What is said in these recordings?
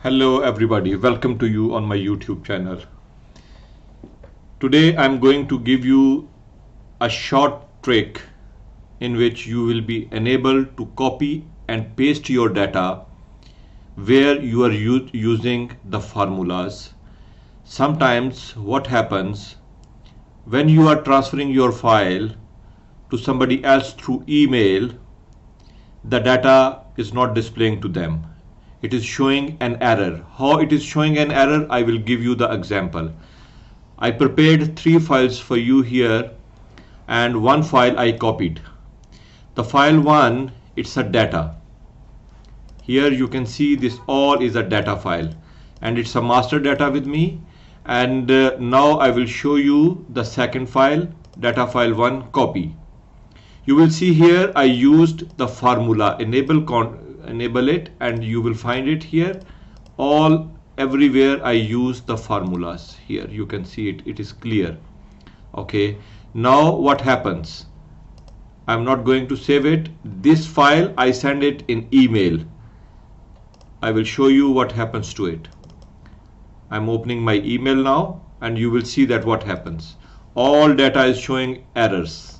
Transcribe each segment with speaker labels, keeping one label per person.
Speaker 1: Hello everybody, welcome to you on my YouTube channel. Today I'm going to give you a short trick in which you will be enabled to copy and paste your data where you are using the formulas. Sometimes what happens when you are transferring your file to somebody else through email, the data is not displaying to them. It is showing an error. How it is showing an error, I will give you the example. I prepared 3 files for you here and one file I copied. The file 1, it's a data. Here you can see this all is a data file and it's a master data with me. And now I will show you the second file, data file 1 copy. You will see here I used the formula enable it, and you will find it here. Everywhere I use the formulas. Here you can see it is clear. Okay, now what happens? I'm not going to save it. This file I send it in email. I will show you what happens to it. I'm opening my email now and you will see that what happens. All data is showing errors.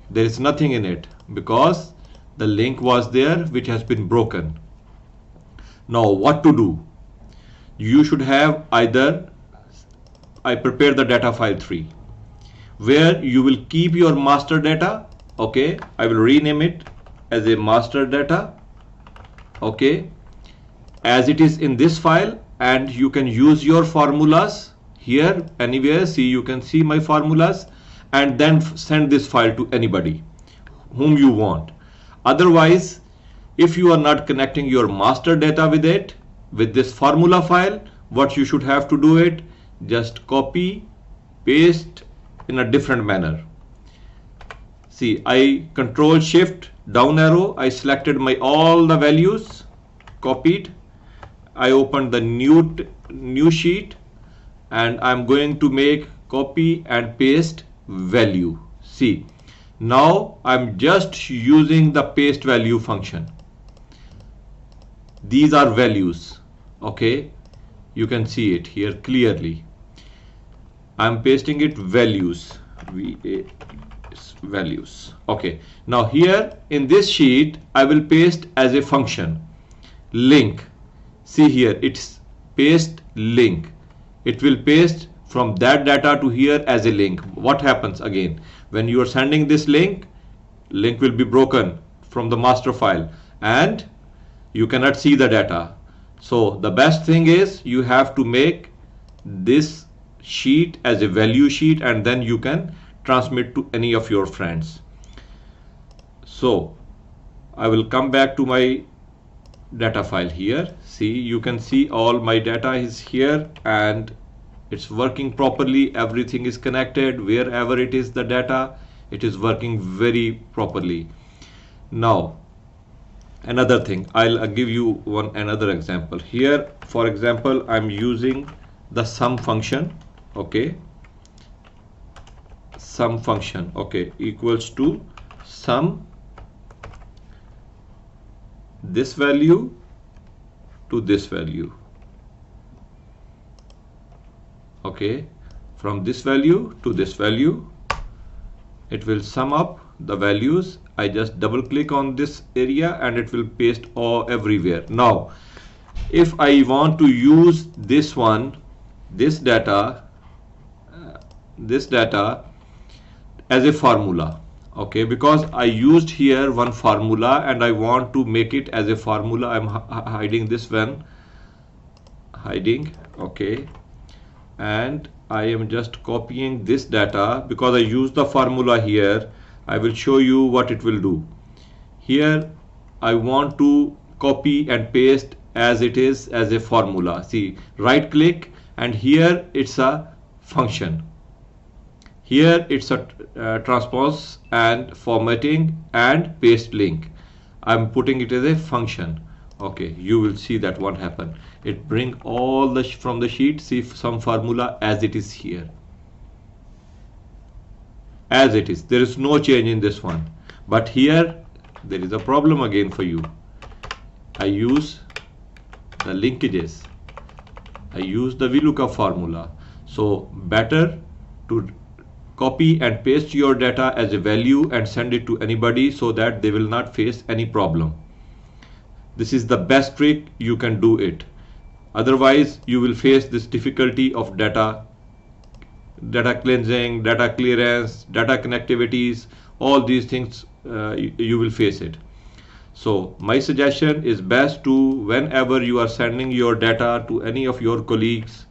Speaker 1: There is nothing in it because the link was there which has been broken. Now what to do? You should have either, I prepared the data file 3 where you will keep your master data. Okay, I will rename it as a master data. Okay, as it is in this file, and you can use your formulas here anywhere. See, you can see my formulas and then send this file to anybody whom you want. Otherwise, if you are not connecting your master data with it, with this formula file, what you should have to do it, just copy, paste in a different manner. See, I control shift down arrow, I selected my all the values, copied, I opened the new sheet and I'm going to make copy and paste value. See, now I'm just using the paste value function. These are values. Okay, you can see it here clearly. I'm pasting it values, values. Okay, now here in this sheet I will paste as a function link. See here, it's paste link. It will paste from that data to here as a link. What happens again? When you are sending this link will be broken from the master file and you cannot see the data. So the best thing is you have to make this sheet as a value sheet and then you can transmit to any of your friends. So I will come back to my data file here. See, you can see all my data is here and it's working properly. Everything is connected. Wherever it is the data, it is working very properly. Now another thing, I'll give you another example here. For example, I'm using the sum function. Okay, sum function, okay, equals to sum this value to this value. Okay, from this value to this value, it will sum up the values. I just double click on this area and it will paste everywhere. Now if I want to use this one, this data as a formula, okay, because I used here one formula and I want to make it as a formula, I'm hiding this one, okay, and I am just copying this data because I use the formula here. I will show you what it will do. Here I want to copy and paste as it is as a formula. See, right click and here it's a function. Here it's a transpose and formatting and paste link. I'm putting it as a function. Okay, you will see that what happened. It bring all the from the sheet. See some formula as it is here. As it is, there is no change in this one. But here there is a problem again for you. I use the linkages. I use the VLOOKUP formula. So better to copy and paste your data as a value and send it to anybody so that they will not face any problem. This is the best trick you can do it. Otherwise, you will face this difficulty of data cleansing, data clearance, data connectivities, all these things you will face it. So my suggestion is best to, whenever you are sending your data to any of your colleagues,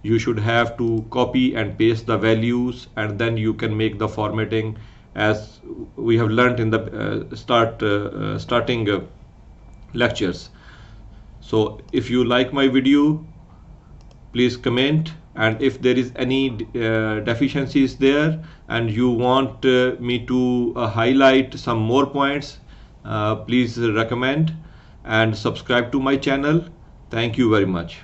Speaker 1: you should have to copy and paste the values, and then you can make the formatting as we have learned in the starting lectures. So if you like my video, please comment, and if there is any deficiencies there and you want me to highlight some more points, please recommend and subscribe to my channel. Thank you very much.